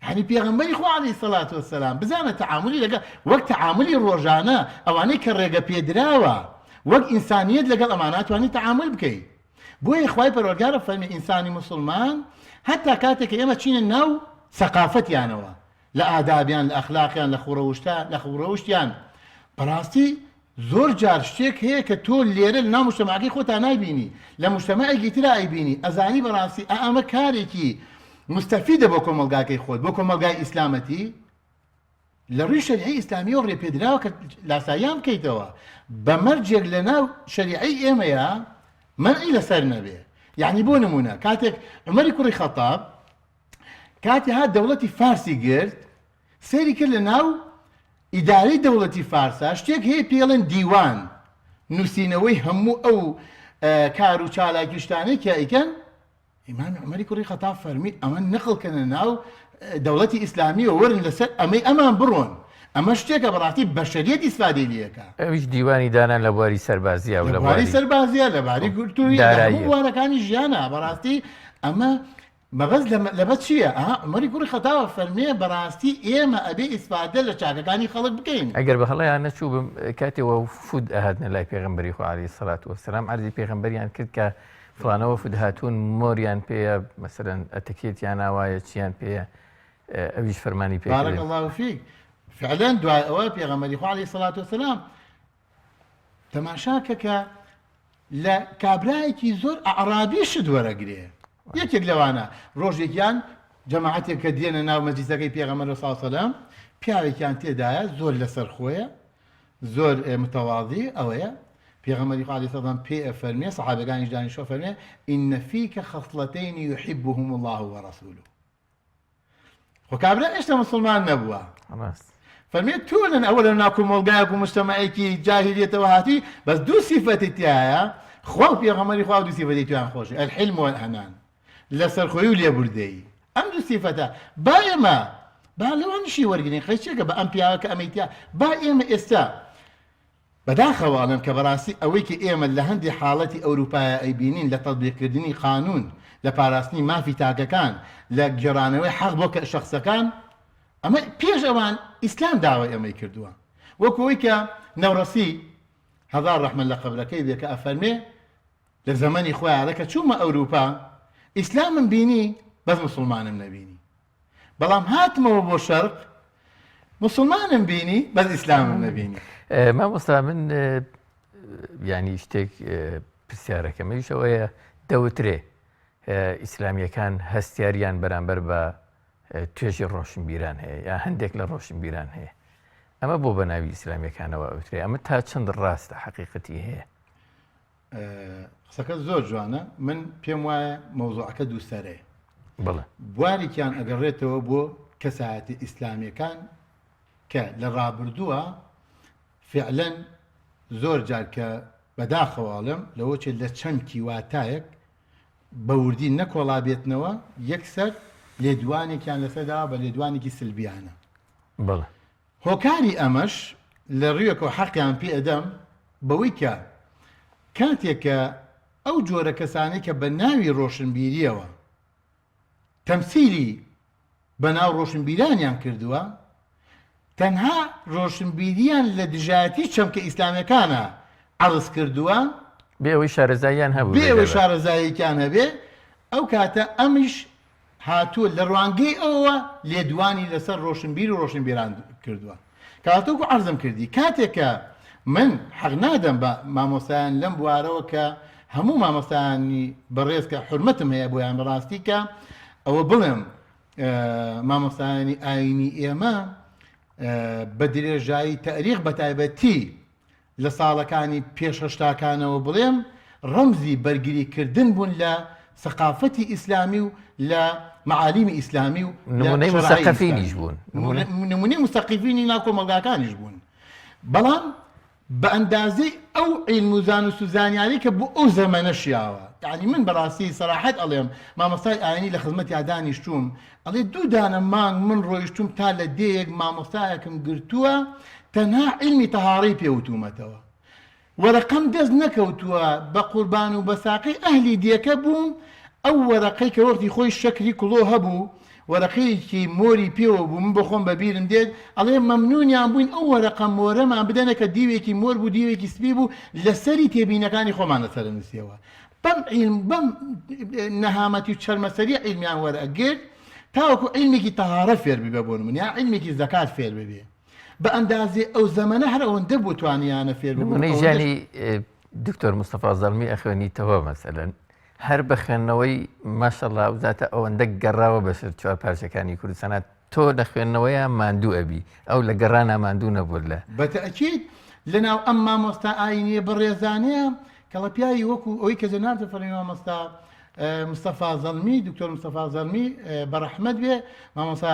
يعني پێغەمبەری خوا عەلەیهی سەڵات وەسەلام بزانە تەعاملی لەگەڵ وەک تەعاملی ڕۆژانە ئەوانەی کە ڕێگە پێدراوە وەک ئینسانیەت لەگەڵ ئەمانە توانی تەعامل بکەیت بۆیە خوای پەروەردگارە فەرمی ئینسانی مسلمان هەتا کاتێک کە ئێمە چینە ناو سەقافەتیانەوە لە ئادابیان لە ئەخلاقیان لە خوڕەوشتیان بەڕاستی زۆر جار شتێک هەیە کە تۆ لێرە لە ناو مجتەمەعەکەی خۆتان نایبینی لە مجتەمەعێکی ترا ئەیبینی ئەزانی بەڕاستی ئەمە کارێکی مستەفیدە بۆ کۆمەلگاکەی خۆت بۆ کۆمەلگای ئیسلامەتی لە ڕووی شەریعەی ئیسلامیەوە ڕێپێدراوە کە لاساییان بکەیتەوە بە مەرجێک لە ناو شەریعەی ئێمەیە مەنعی لەسەر نەبێ یعنی بۆ نمونە کاتێک عومەری کوڕی خەتاب کاتی هات دەوڵەتی فارسی گرت سێری کرد لە ناو ئیدارەی دەوڵەتی فارسا شتێک هەیە پێڵێن دیوان نووسینەوەی هەموو ئەو کار و چالاکی شتانەی کە ئەیکەن ئیمامی عومەری کوڕی خەتاب فەرمی ئەمە نەقڵکەنە ناو دەوڵەتی ئیسلامیەوە وەرن لەسەر ئەمەی ئەمان بڕۆن ئەمە شتێکە بەڕاستی بەشەریەت ئیسفادەی لێەکە ئەویش دیوانی دانا لە بواری سەربازیە و لە بواری سەربازیە لە باری کولتوری هەموو بوارەکانی ژیانە بەڕاستی ئەمە مەبەز لەبەر چییە؟ عومەری کوڕی خەتاوە فەرمێ بەڕاستی ئێمە ئەبێ ئیسفادە لە چاکەکانی خەڵک بکەین ئەگەر بە هەڵەیان نەچوو بم کاتێەوە فود ئەهاتنە لای پێغەمبەری خوا عەلەیهی سەڵات وەسەلام عەرزی پێغەمبەریان کرد کە فڵانەوە فود هاتوون مۆریان پێیە مەسەلەن ئەتەکێتیان ئاوایە چیان پێیە ئەویش فەرمانی پێ بارەک الله فیک فعلا دوای ئەوە پێغەمبەری خوا عەلەیهی سەڵات وەسەلام تەماشاکە کە لە کابرایەکی زۆر ئەعرابی شت وەرەگرێ یەکێک لەوانە ڕۆژێکیان جەماعەتێک کە دێنە ناو مەجلیسەکەی پێغەمبەر صلی الله علیه وسلم پیاوێکیان تێدایە زۆر لەسەر خۆیە زۆر متەواضی ئەوەیە پێغەمبەری خوا عەلەیهی سەڵام پێ ئەفەرمێ سەحابەکانیش دانیشتوە فەرمێ ئین فیکە خەصلەتەین یحبهم الله ورسوله خۆ کابرا هێشتا مسلمان نەبووە فەرمێ تۆ لەن ئەوە لە ناو کۆمەڵگایەک و مجتەمەعێکی جاهیلیەتەوە هاتی بەس دوو سیفەتی تایە خوا و پێغەمبەری خوا دوو سیفەتی تویان خۆشە الحلم والحنان لەسەرخۆیی و لێبوردەیی ئەم دوو سیفەتە با ئێمە با لەوانشی وەرگین خەیچێکە بە ئەم پیاوە کە ئەمەیتیا با ئێمە ئێستا بەداخەواڵم کە بەڕاستی ئەوەی کە ئێمە لە هەندی حاڵەتی ئەوروپایە ئەیبینین لە تەطبیقکردنی قانون لە پاراستنی مافی تاکەکان لە گێڕانەوەی حەق بۆ کە شەخسەکان ئەمە پێش ئەوان ئیسلام داوای ئەمەی کردووە وەکەوەی کە نەوڕەسی هەزار ڕەحمەت لە قەبرەکەی بێ کە ئەفەرمێ لە زەمەنی خۆیانە کە چوومە ئەوروپا ئیسلامم بینی بەس مسلمانم نەبینی بەڵام هاتمەوە بۆ شەرق مسلمانم بینی بەس ئیسلامم نەبینی مامۆستا من ینی شتێک پرسیارەکەمەیش ئەوەیە دەوترێ ئیسلامیەکان هەستیاریان بەرامبەر بە توێژی ڕۆشنبیران هەیە یا هەندێک لە ڕۆشنبیران هەیە. ئەمە بۆ بە ناوی ئیسلامیەکانەوە ئەوترێ، ئەمە تا چەند ڕاستە حەقیقەتی هەیە؟ قسەکە زۆر جوانە. من پێم وایە مەوزوعەکە دووسەرەیە. بڵێ بواریکیان ئەگەڕێتەوە بۆ کەسایەتی ئیسلامیەکان کە لە ڕابردووە فعلەن زۆر جار کە بەداخەواڵم لەوەچێ لە چەمکی واتایەک بەوردی نەکۆڵا بێتنەوە یەکسەر لێدوانێکیان لەسەردا بە لێدوانێکی سلبیانە. بڵێ هۆکاری ئەمەش لە ڕوویەکەوە حەقیان پێ ئەدەم بەوەی کە کاتێکە ئەو جۆرە کەسانی کە بە ناوی ڕۆشنبیریەوە تەمسیلی بەناو ڕۆشنبیرانیان کردووە، تەنها ڕۆشنبیریان لە دژایەتی چەمکە ئیسلامیەکانە عەرز کردووە بێەوەی شارەزاییان هەبوو، بێەوەی شارەزاییەکان هەبێ، ئەو کاتە ئەمیش هاتووە لە ڕوانگەی ئەوە لێدوانی لەسەر ڕۆشنبیر و ڕۆشنبیران کردووە. کاتۆکو عەرزم کردی کاتێکە من حەق نادەم بە مامۆستایان لەم بوارەوە کە هەموو مامۆستایانی بەڕێز کە حورمەتم هەیە بۆیان بەڕاستی کە ئەوە بڵێم مامۆستایانی ئاینی ئێمە بە درێژایی تاریخ بە تایبەتی لە ساڵەکانی پێشهەشتاکانەوە بڵێم ڕەمزی بەرگریکردن بوون لە سەقافەتی ئیسلامی و لە معالیمی ئیسلامی و نمونەی مستەقیفینیش بوون، نمونەی مستەقیفینی ناو کۆمەلگاکانیش بوون. بەڵام بە ئەندازەی ئەو عیلم و زان و سوزانیاری کە بۆ ئەو زەمەنە شیاوە، یعنی من بەڕاستی سەراحەت ئەڵێم مامۆستای ئاینی لە خزمەتی دانیشتووم ئەڵێ 2 دانە مانگ من ڕۆیشتوم تا لە دەیەک مامۆستایەکم گرتووە تەنها عیلمی تەهاڕی پێوتومەتەوە، وەرەقەم دەست نەکەوتووە بە قوربان و بە ساقی ئەهلی دیەکە بووم. ئەو وەرەقەی کە وەختی خۆی شەکری کڵۆ هەبوو وەرەقەیەکی مۆری پێوە بوو من بخۆم بەبیرم دێت ئەڵێ مەمنونیان بووین ئەو وەرەقە مۆرەمان بدەنە کە دیوێکی مۆر بوو دیوێکی سپی بوو لەسەری تێبینەکانی خۆمان لەسەر نووسیەوە. بەم نەهامەتی و چەرمەسەری عیلمیان وەرەگرت تاوەکو عیلمێکی تەهارە فێر ببێ بۆ نمونە یا عیلمێکی زەکات فێر ببێ. بە ئەندازێ ئەو زەمەنە هەر ئەوەندە بوو توانیانە فێر ببوون. نمونەی ژیانی دکتۆر مستەفا زەڵمی ئەخوێنیتەوە مەسەلەن هەر بە خوێندنەوەی ماشەڵڵا وزاتە ئەوەندە گەڕاوە بەسەر 4 پارچەکانی کوردستانە تۆ لە خوێندنەوەیە ماندوو ئەبی ئەو لە گەڕانە ماندوو نەبوو لە بەتەئکید لەناو ئەم مامۆستا ئاینیە بەڕێزانەیە کەڵە پیاوی وەکو ئەوەی کە جەنابتە فەرمی مامۆستا مستەفا زەڵمی دکتۆر مستەفا زەڵمی بەڕەحمەت بێ مامۆستا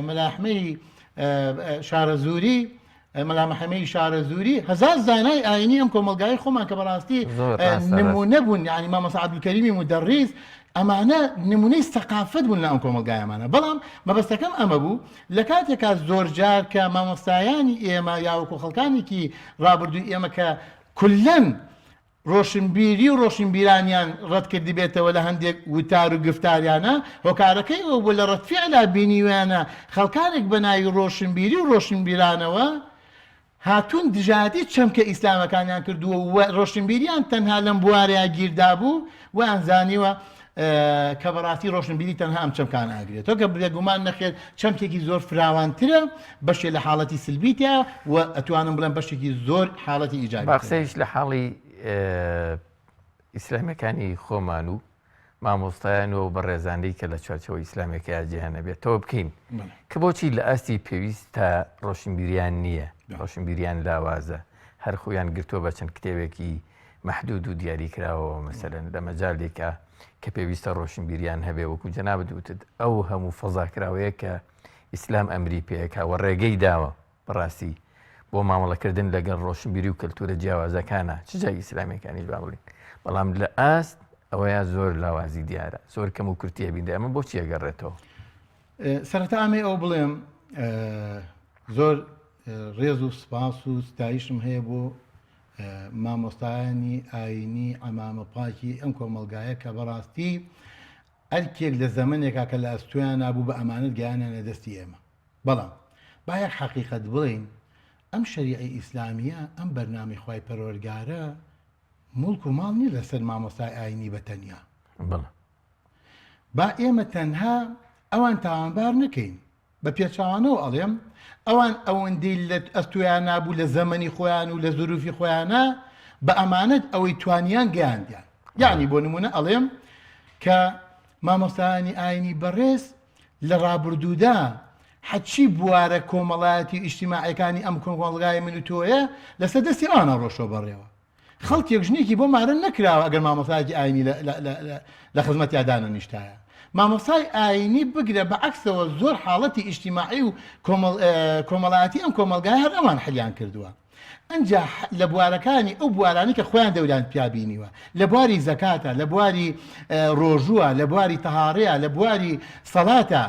مەلاحمەی شارە زووری مەلا محەمەی شارە زووری هەزار زانای ئاینی ئەم کۆمەلگای خۆمان کە بەڕاستی نمونە بوون، یعنی مامۆستا عەبدولکەریمی مدەڕیس ئەمانە نمونەی سەقافەت بوون لە ئەم کۆمەلگایەمانە. بەڵام مەبەستەکەم ئەمە بوو لە کاتێکا زۆر جار کە مامۆستایانی ئێمە یاوەکو خەڵکانێکی ڕابردووی ئێمە کە کولەن ڕۆشنبیری و ڕۆشنبیرانیان ڕەت کردی بێتەوە لە هەندێک وتار و گفتاریانە هۆکارەکەی ئەوە بوو لە ڕەتفیعلا بینیوانە خەڵکانێک بە ناوی ڕۆشنبیری و ڕۆشنبیرانەوە هاتوون دژایەتی چەمکە ئیسلامەکانیان کردووە و ڕۆشنبیریان تەنها لەم بوارەیە گیردا بوو و ئەنزانیوە کە بەڕاستی ڕۆشنبیری تەنها ئەم چەمکان ئاگرێت. تۆ کە بێگومان نەخێت چەمکێکی زۆر فراوانترە بەشێ لە حاڵەتی سلبیتە و ئەتوانم بڵێم بەشێکی زۆر حاڵەتی ئیجابی. باقسەیش لە حاڵی ئیسلامیەکانی خۆمان و مامۆستایان و بەڕێزانەی کە لە چوارچەوە ئیسلامێکی جیهانە بێت تۆ بکەین کە بۆچی لە ئاستی پێویست تا ڕۆشنبیریان نییە، ڕۆشنبیریان لاوازە، هەر خۆیان گرتووە بە چەند کتێبێکی مەحدود و دیاری کراوەوە مەسەلەن لە مەجالێکە کە پێویستە ڕۆشنبیریان هەبێ وەکو جەنابەت وتت ئەو هەموو فەزاکراوەیە کە ئیسلام ئەمری پێەکە و ڕێگەی داوە بەڕاستی بۆ مامەڵەکردن لەگەڵ ڕۆشنبیری و کەلتورە جیاوازەکانە چ جای ئیسلامیەکانیش با بڵین، بەڵام لە ئاست ئەوەیە زۆر لاوازی دیارە زۆر کەم و کورتیە بیندا ئەمە بۆچی ئەگەڕێتەوە؟ سەرەتا ئەمێ ئەو بڵێم زۆر ڕێز و سپاس و ستایشم هەیە بۆ مامۆستایانی ئاینی ئەمامە پاکی ئەم کۆمەلگایە کە بەڕاستی ئەرکێک لە زەمنێکا کە لە ئەستویان نابوو بە ئەمانەت گەیانە دەستی ئێمە. بەڵام باید حەقیقەت بڵین ئەم شەریعی ئیسلامیە ئەم بەرنامی خوای پەروەردگارە مڵک و ماڵ نیە لەسەر مامۆستای ئاینی بەتەنیا. با ئێمە تەنها ئەوان تاوانبار نەکەین بە پێچاوانەوە ئەڵێم ئەوان ئەوەندەی لە ئەستویان نابوو لە زەمەنی خۆیان و لە زروفی خۆیانە بە ئەمانەت ئەوەی توانیان گەیاندیان. یعنی بۆ نمونە ئەڵێم کە مامۆستایانی ئاینی بەڕێز لە ڕابردوودا حەچی بوارە کۆمەڵایەتی ئیجتیماعیەکانی ئەم کۆمەڵگای من و تۆیە لەسەر دەستی ئەوانە ڕۆشۆ بەڕێوە خەڵکێک ژنێکی بۆ مارە نەکراوە ئەگەر مامۆستایەکی ئاینی لە خزمەتیادانە نیشتایە مامۆستای ئاینی بگرە بە عەکسەوە زۆر حاڵەتی ئیجتیماعی و کۆمەڵایەتی ئەم کۆمەلگای هەر ئەمان حەلیان کردووە ئەنجا لە بوارەکانی ئەو بوارانی کە خۆیان دەوران پیابینیوە لە بواری زەکاتە لە بواری ڕۆژووە لە بواری تەهاڕەیە لە بواری سەڵاتە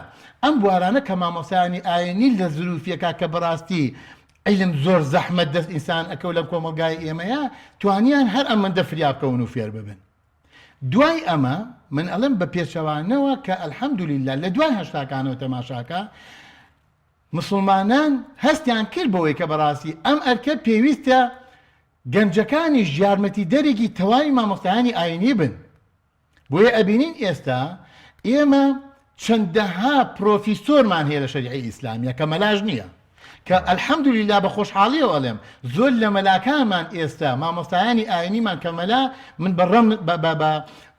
ئەم بوارانە کە مامۆستایانی ئاینی لە زروفیەکە کە بەڕاستی عیلم زۆر زەحمەت دەست ئینسان ئەکەو لەم کۆمەلگای ئێمەیە توانیان هەر ئەمەندە فریاب بکەون و فێر ببن دوای ئەمە من ئەڵم بە پێچەوانەوە کە ئەلحەمدولیلا لە دوای هەشتاکانەوە تەماشاکە مسلمانان هەستیان کرد بەوەی کە بەڕاستی ئەم ئەرکە پێویستە گەنجەکانی ژارمەتی دەرێکی تەواوی مامۆستایانی ئاینی بن بۆیە ئەبینین ئێستا ئێمە چەندەها پرۆفیسۆرمان هەیە لە شەریعەی ئیسلامیە کە مەلاژ نییە کە ئەلحەمدولیلا بە خۆشحاڵیەوە ئەڵێم زۆر لە مەلاکانمان ئێستا مامۆستایانی ئاینیمان کە مەلا من بەڕەم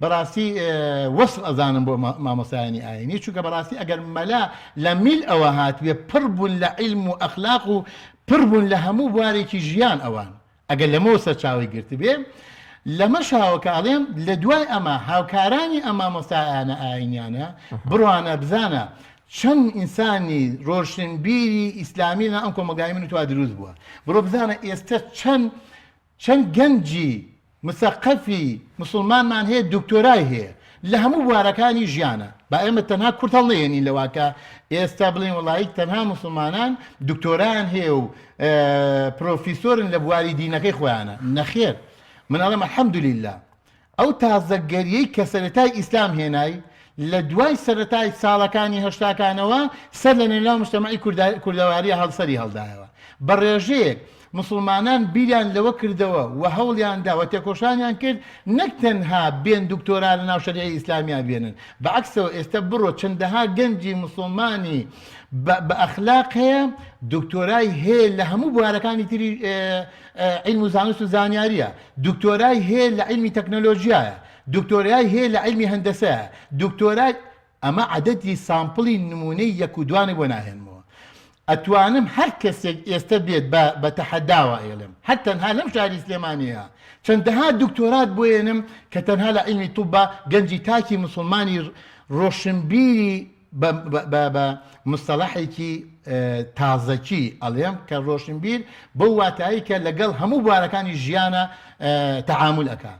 بەڕاستی وەسف ئەزانم بۆ مامۆستایانی ئاینی چونکە بەڕاستی ئەگەر مەلا لە میل ئەوە هاتوێ پڕ بوون لە عیلم و ئەخلاق و پڕ بوون لە هەموو بوارێکی ژیان ئەوان ئەگەر لەمەوە سەرچاوی گرت بێ لەمە شاوەکە ئەڵێم لە دوای ئەمە هاوکارانی ئەم مامۆستایانە ئاینیانە بڕوانە بزانە چەند ئینسانی ڕۆشنبیری ئیسلامی لە ئەم کۆمەلگای من و توا دروست بووە بڕۆ بزانە ئێستا چەند گەنجی مسەقەفی مسلمانمان هەیە دکتۆرای هەیە لە هەموو بوارەکانی ژیانە با ئێمە تەنها کورتەڵ نەیەنین لەواکە ئێستا بڵین وڵایی تەنها مسلمانان دکتۆرایان هەیە و پرۆفیسۆرن لە بواری دینەکەی خۆیانە نەخێر من ئەڵێم ئەلحەمدولیلا ئەو تازەگەریەی کە سەرەتای ئیسلام هێنای لە دوای سەرەتای ساڵەکانی هەشتاکانەوە سەر لە نێلاو مجتەمەعی کوردەواریە هەڵسەری هەڵدایەوە بە ڕێژەیەک مسلمانان بیریان لەوە کردەوە و هەوڵیاندا و تێکۆشانیان کرد نەک تەنها بێن دکتۆرا لە ناو شەریعەی ئیسلامیا بێنن بەعەکسەوە ئێستا بڕۆ چەندەها گەنجی مسلمانی بە ئەخلاق هەیە دکتۆرای هەیە لە هەموو بوارەکانی تری عیلم و زانست و زانیاریە دکتۆرای هەیە لە عیلمی تەکنۆلۆژیایە دکتۆریای هەیە لە عیلمی هەندەسەیە دکتۆرای ئەمە عەدەدی سامپڵی نمونەی یەک و دوانێ بۆ ناهێنمەوە ئەتوانم هەر کەسێک ئێستا بێت بە تەحەداوە ئێڵم هەر تەنها لەم شاری سلێمانیە چەندەها دکتۆرات بۆێنم کە تەنها لە عیلمی تووبە گەنجی تاکی مسلمانی ڕۆشنبیری بە مستەڵەحێکی تازەکی ئەڵێم کە ڕۆشنبیر بەو واتایی کە لەگەڵ هەموو بوارەکانی ژیانە تەعامل ئەکا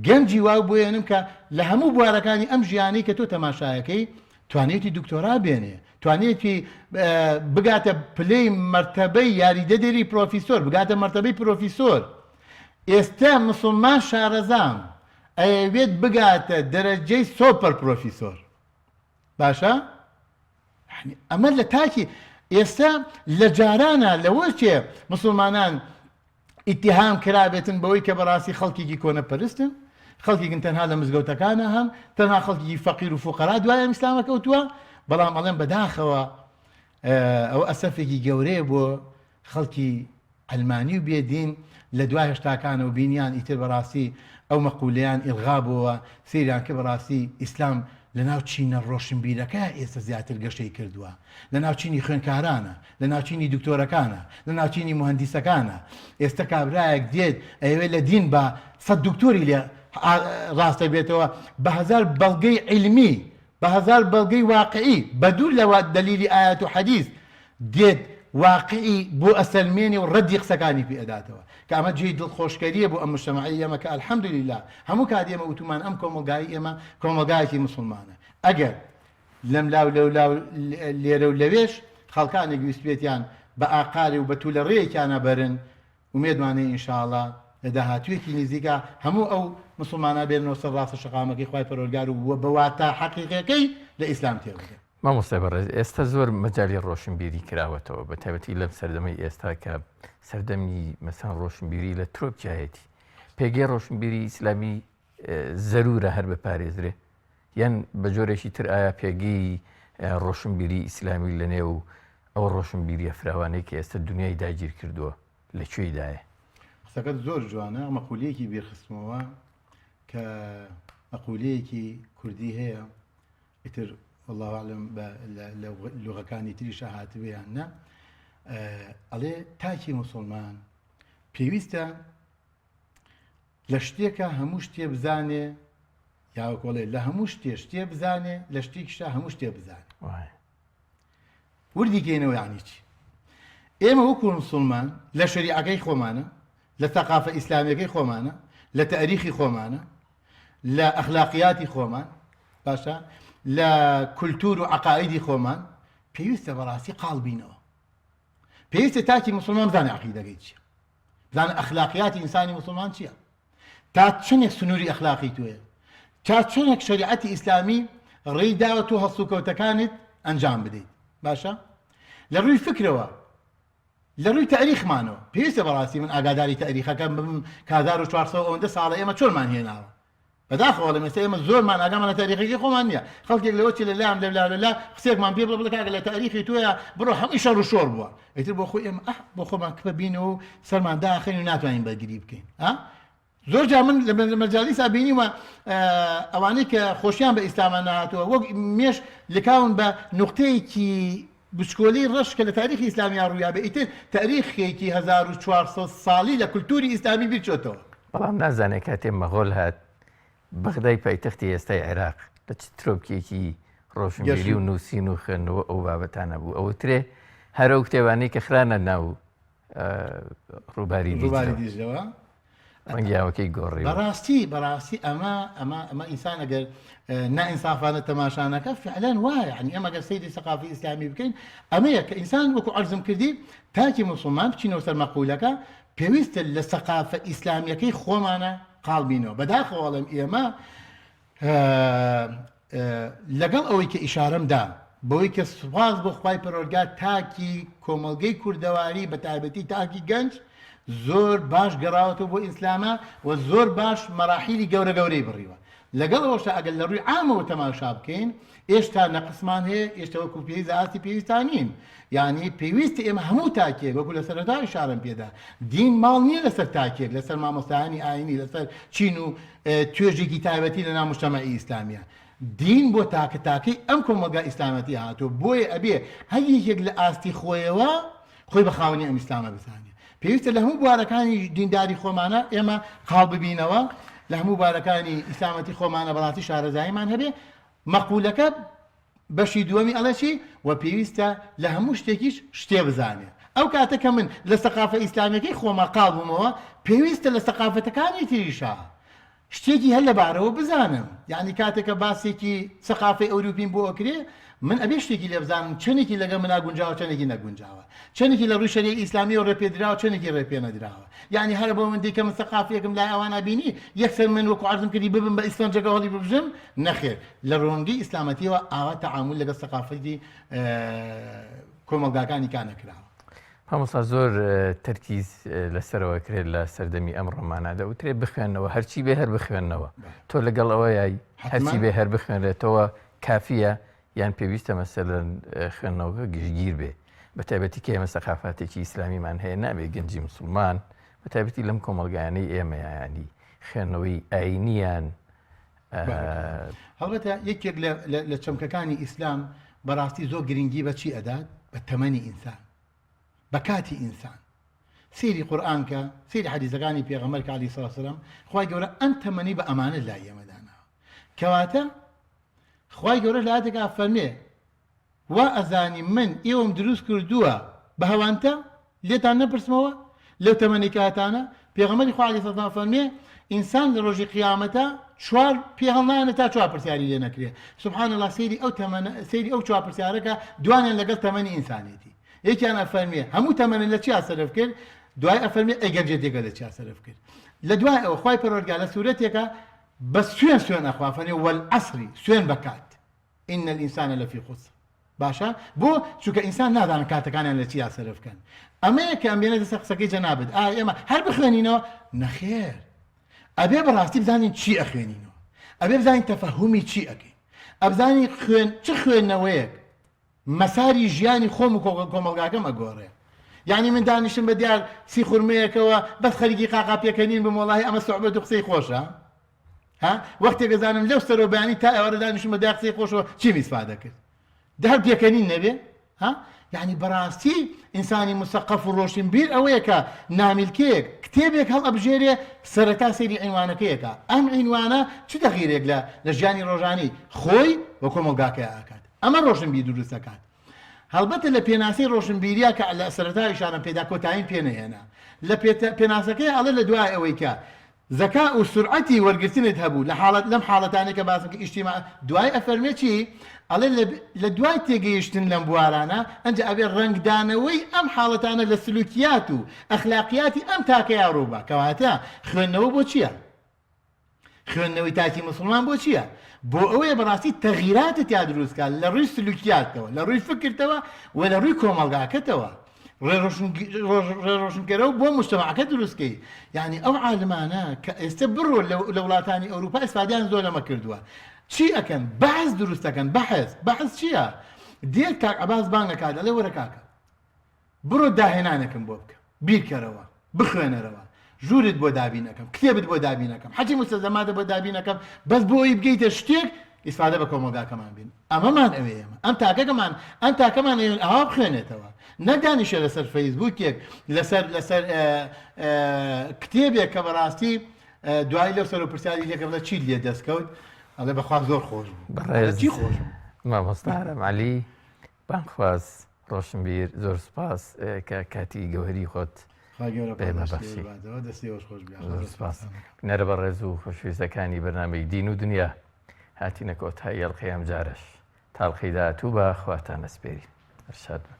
گەنجی واو بۆێنم کە لە هەموو بوارەکانی ئەم ژیانی کە تۆ تەماشایەکەی توانێتی دکتۆرا بێنێ توانێتی بگاتە پلەی مەرتەبەی یاریدەدەری پرۆفیسۆر بگاتە مەرتەبەی پرۆفیسۆر ئێستا مسلمان شارەزام ئەوێت بگاتە دەرەجەی سۆپەر پرۆفیسۆر باشە ئەمە لە تاکی ئێستا لە جارانە لەوە چێ مسلمانان ئیتیهام کرابێتن بەوەی کە بەڕاستی خەڵکیی کۆنە پەرستن خەڵکیگن تەنها لە مزگەوتەکانە هەن تەنها خەڵکی فەقیر و فوقەرا دوایە ئیسلامە کەوتووە بەڵام ئەڵێم بەداخەوە ئەو ئەسەفێکی گەورەیە بۆ خەڵکی ئەلمانی و بێدین لە دوای هەشتاکانە و بینیان ئیتر بەڕاستی ئەو مەقولەیان ئیلغابەوە سیریان کە بەڕاستی ئیسلام لە ناو چینە ڕۆشنبیرەکە ئێستا زیاتر گەشەی کردووە لە ناو چینی خوێنکارانە لە ناو چینی دکتۆرەکانە لە ناو چینی مهندیسەکانە ئێستا کابرایەک دێت ئەوێ لە دین بە 100 دکتۆری لێ ڕاستە بێتەوە بە 1000 بەڵگەی علمی بە 1000 بەڵگەی واقعی بە دوور لەوە دەلیلی ئاەت و حەدیث دێت واقعی بۆ ئەسەلمێنی و ڕەدی قسەکانی پێ ئەداتەوە کە ئەمە جێی دڵخۆشکەریە بۆ ئەم مجتەمەعی ئێمە کە ئەلحەمدولیلا هەموو کات ئێمە وتومان ئەم کۆمەلگای ئێمە کۆمەلگایەکی مسلمانە ئەگەر لەم لاو لێرە و لەوێش خەڵکانێک ویستێتیان بە ئاقاری و بە توولە ڕێیەکیانە بەرن ومێدوانەی ئینشاءڵڵا لە داهاتوویەکی نزیکە هەموو ئەو مسلمانە بێنەوە سەر ڕاستە شەقامەکەی خوای پەروەردگار و بەواتە حەقیقەکەی لە ئیسلام تێبگەن مامۆستا بەڕێز ئێستا زۆر مەجای ڕۆشنبیری کراوەتەوە بە تایبەتی لەم سەردەمەی ئێستا کە سەردەمی مەسەڵەن ڕۆشنبیری لە ترۆپیایەتی پێگەی ڕۆشنبیری ئیسلامی زەرورە هەر بەپارێزرێ یان بە جۆرێکی تر ئایا پێگەی ڕۆشنبیری ئیسلامی لە نێو ئەو ڕۆشنبیریە فراوانەی کە ئێستا دنیای داگیر کردووە لەکوێیدایە؟ قسەکەت زۆر جوانە ئەمە قولەیەکی بێخستمەوە کە مەقولەیەکی کوردی هەیە ئیتر والله أعلم لە لوغەکانی تریش هاتبێیان نە ئەڵێ تاکی مسلمان پێویستە لە شتێکە هەموو شتێ بزانێ یاوەکۆڵێ لە هەموو شتێ بزانێ لە شتێکیشە هەموو شتێ بزانێ وردی گەینەوە یانی چی ئێمە وەکو مسلمان لە شەریعەکەی خۆمانە لە تەقافە ئیسلامیەکەی خۆمانە لە تاریخی خۆمانە لە ئەخلاقیاتی خۆمان باشە لە کولتور و عقائیدی خۆمان پێویستە بەڕاستی قاڵ بینەوە پێویستە تاکی مسلمان بزانێ عەقیدەکەی چییە بزانێ ئەخلاقیاتی ئینسانی مسلمان چییە تا چنێک سنووری ئەخلاقی توێ تا چنێک شەریعەتی ئیسلامی ڕێی داوە تۆ هەڵسو کەوتەکانت ئەنجام بدەیت باشە لە ڕووی فکرەوە لە ڕووی تاریخمانەوە پێویستە بەڕاستی من ئاگاداری تاریخەکەم بم 1400 ئەوەندە ساڵە ئێمە چۆنمان هێناوە بەداخەوە لە مەسەی ئێمە زۆرمان ئاگامان لە تاریخەکەی خۆمان نییە خەڵکێک لەوەی لەلایەن لەلا قسێکمان پێ بڵێ کاکە لە تاریخی تۆیە بڕۆ هەمووی شەڕ و شۆر بووە ئیتر بۆ خۆی ئێمە بۆ خۆمان کفە بینەوە و سەرمان داخەین و ناتوانین بەرگری بکەین زۆر جا من لە مەجالیسا بینیوە ئەوانەی کە خۆشیان بە ئیسلامان نهاتووە وەک مێش لکاون بە نقطەیەکی بچکۆلەی ڕەش کە لە تاریخی ئیسلامیان ڕوویا بێ ئیتر تاریخێکی 1400 ساڵی لە کولتوری ئیسلامی بیرچۆتەوە بەڵام نازانێت کاتێ مەغۆل هات بەغدای پایتەختی ئێستای عێراق لە چ ترۆپکێکی ڕۆشنبیری و نووسین و خوێندنەوە ئەو بابەتانە بوو ئەوترێ هەرە و کتێبانەی کە خرانە ناو ڕووباری دیژەوە ڕەنگیاوەکەی گۆڕی بەڕاستی ئەمە ئینسان ئەگەر نائینسافانە تەماشانەکە فعلەن وایە ینی ئەمە گەر سەیری سەقافی ئیسلامی بکەین ئەمەیە کە ئینسان وەکو عەرزم کردی تاکی مسلمان بچینەوە سەر مەقولەکە پێویستە لە سەقافە ئیسلامیەکەی خۆمانە قاڵ بینەوە بەداخەوەڵم ئێمە لەگەڵ ئەوەی کە ئیشارەمدا بەوەی کە سوپاس بۆ خوای پەروەردگار تاکی کۆمەڵگەی کوردەواری بە تایبەتی تاکی گەنج زۆر باش گەڕاوەتەوە بۆ ئیسلامە و زۆر باش مەراحیلی گەورەی بڕیوە لەگەڵ ئەوەشە ئەگەر لە ڕووی عامەوە تەماشا بکەین ئێشتا نەقسمان هەیە ئێشتا وەکو پێویست ئاستی پێویستانین یعنی پێویستی ئێمە هەموو تاکێک وەکو لە سەرەتا ئیشارەم پێدا دین ماڵ نییە لەسەر تاکێک لەسەر مامۆستایانی ئاینی لەسەر چین و توێژێکی تایبەتی لە ناو موجتەمەعی ئیسلامیە دین بۆ تاکەی ئەم کۆمەلگا ئیسلامەتی هاتووە بۆیە ئەبێ هەر یەکێک لە ئاستی خۆیەوە خۆی بە خاوەنی ئەم ئیسلامە بزانێ پێویستە لە هەموو بوارەکانی دینداری خۆمانە ئێمە قاڵ ببینەوە لە هەموو بارەکانی ئیسلامەتی خۆمانە بەڵاتی شارەزاییمان هەبێ مەقولەکە بەشی دووەمی ئەڵەچی و پێویستە لە هەموو شتێکیش شتێ بزانێ ئەو کاتەکە من لە سەقافە ئیسلامیەکەی خۆمە قاڵ بوومەوە پێویستە لە سەقافەتەکانی تریشە شتێکی هەر لەبارەوە بزانم یعنی کاتێکە باسێکی سەقافەی ئەوروپین بۆ ئەکرێ من ئەبێ شتێکی لێ بزانم چەندێکی لەگە منا گونجاوە چەندێکی نەگونجاوە چەندێکی لە ڕووی شەریعەتی ئیسلامی و ڕێپێدراوە چەندێکی ڕێپێ نەدراوە یعنی هەر بۆ من دیکە من سەقافیەکەم لای ئەوانە بینی یەکسەر من وەکو عەرزم کردی ببم بە ئیسفەنجەکە هەڵی ببژم نەخێر لە ڕۆنگەی ئیسلامەتیەوە ئاوا تەعامل لەگەڵ سەقافەتی کۆمەلگاکانی کانەکراوە هەمووسا زۆر تەرکیز لەسەرەوە کرێت لە سەردەمی ئەم ڕۆمانەدا وترێ بخوێنەوە هەرچی بێ هەر بخوێنەوە تۆ لەگەڵ ئەوە یای هەرچی بێ هەر بخوێنرێتەوە کافیە یان پێویستە مەسەلەن خوێندنەوەکە گشتگیر بێ بە تایبەتی کە ئێمە سەقافاتێکی ئیسلامیمان هەیە نابێ گەنجی مسلمان بە تایبەتی لەم کۆمەلگایانەی ئێمە ینی خوێندنەوەی ئاینیان هەڵبەتە یەکێک لە چەمکەکانی ئیسلام بەڕاستی زۆر گرنگی بە چی ئەدات بە تەمەنی ئینسان بە کاتی ئینسان سیری قورئانکە سیری حەدیثەکانی پێغەمبەر عەلەیهی سەڵاتو وەسەلام خوای گەورە ئەم تەمەنی بە ئەمانە لای ئێمەداناوە کەواتە خوای گەورە لە ئاەتێکا فەرمێ وا ئەزانی من ئێوەم دروست کردووە بە هەوانتە لێتان نەپرسمەوە لەو تەمەنی کاتانە پێغەمبەری خوا عەلەیهی سەڵاتو وەسەلام فەرمێ ئینسان لە ڕۆژی قیامەتە چوار پێ هەڵنایەنە تا چوار پرسیاری لێ نەکرێ سوبحان الله سەیری ئەو چوار پرسیارەکە دوانیان لەگەڵ تەمەنی ئینسانێتی یەکیان ئەفەرمێ هەموو تەمەنە لە چیا سەرف کرد دوای ئەفەرمێ ئەگەرجێتێکە لە چیا سەرف کرد لە دوای ئەوە خوای پەروەردگار لە سوورەتێکە بە سوێن ئەخوا فەرمێ وەلعەسری سوێن بەکات ئین الئینسان لەفی خسر باشە بۆ چونکە ئینسان نازانن کاتەکانیان لە چیا سەرف بکەن ئەمەیە کە ئەم بێنێتە سەر قسەکەی جەنابەت ئێمە هەر بخوێنینەوە نەخێر ئەبێ بەڕاستی بزانین چی ئەخوێنینەوە ئەبێ بزانین تەفەهومی چی ئەکەین ئەبزانی چ خوێندنەوەیەک مەساری ژیانی خۆم و کۆمەلگاکەم ئەگۆڕێ یعنی من دانیشتم بە دیار سی خوورمەیەکەوە بەس خەریکی قاقا پێکەنین بم وەڵاهی ئەمە سوحبەت و قسەی خۆشە وەختێک گەزانم لەو سەرۆبیانی تا ئێوەرە دانیشتمە دا قسەی خۆشەوە چی میسفادە کرد دەر پێکەنین نەبێ یعنی بەڕاستی ئینسانی مسەقف و ڕۆشنبیر ئەوەیە کە نامیلکەیەک کتێبێک هەڵ ئەبژێرێ سەرەتا سەیری عینوانەکەیەکە ئەم عینوانە چ تەغیرێک لە ژیانی ڕۆژانی خۆی بە کۆمەلگاکەی ئاکات ئەمە ڕۆشنبیر دروست دەکات هەڵبەتە لە پێناسی ڕۆشنبیریە کە لە سەرەتا ئیشانە پێدا کۆتایین پێنەهێنا لە پێناسەکەی ئەڵێ لە دوای ئەوەی کە زەکا و سورعەتی وەرگرتنت هەبوو لە حاڵەت لەم حاڵەتانێک کە باسم کە ئیجتیماع دوای ئەفەرمێ چی ئەڵێ لە دوای تێگەیشتن لەم بوارانە ئەنجا ئەبێ ڕنگدانەوەی ئەم حاڵەتانە لە سلوکیات و ئەخلاقیاتی ئەم تاکەیا ڕووبە کەواتە خوێندنەوە بۆ چییە؟ خوێندنەوەی تاکی مسلمان بۆ چییە؟ بۆ ئەوەیە بەڕاستی تەغیراتت یا دروستکات لە ڕووی سلوکیاتەوە لە ڕووی فکرتەوە و لە ڕووی کۆمەلگاکەتەوە ڕێڕۆشنکەرەوە بۆ مجتەماعەکە دروستکەی یعنی ئەو عالمانە کە ئێستا بڕۆ لە وڵاتانی ئەوروپا ئیسفادیان زۆر لەمە کردووە چی ئەکەن بەحث دروست دەکەن بەحث چییە؟ دێک کاک عەباس بانگ دەکات دەڵێ وەرە کاکە بڕۆ داهێنانێکم بۆ بکە بیرکەرەوە بخوێنەرەوە ژوورت بۆ دابینەکەم کتێبت بۆ دابینەکەم حەجی مستەلزەماتە بۆ دابینەکەم بەس بۆ ئەوی بگەیتە شتێک ئیسفادە بە کۆمەلگاکەمان بین ئەمەمان ئەوەیەمە ئەم تاکەمان ئەوا بخوێنێتەوە نەدانیشە لەسەر فەیسبووکێک لەسەر کتێبێک کە بەڕاستی دوای لەو سەر و پرسیاری لێکەڵە چی لێ دەستکەوت ئەڵێ بەخوا زۆر خۆش بوو چی خۆش مامۆستا عەلی بانخواز ڕۆشنبیر زۆر سوپاس کە کاتی گەوهری خۆت نەرە بەڕێز و خۆشویستەکانی بەرنامەی دین و دنیا هاتینە کۆتایی ئەڵقەی ئەم جارەش تاڵقەی داهاتوو بە خواتان ئەسپێری هەرشاد بن.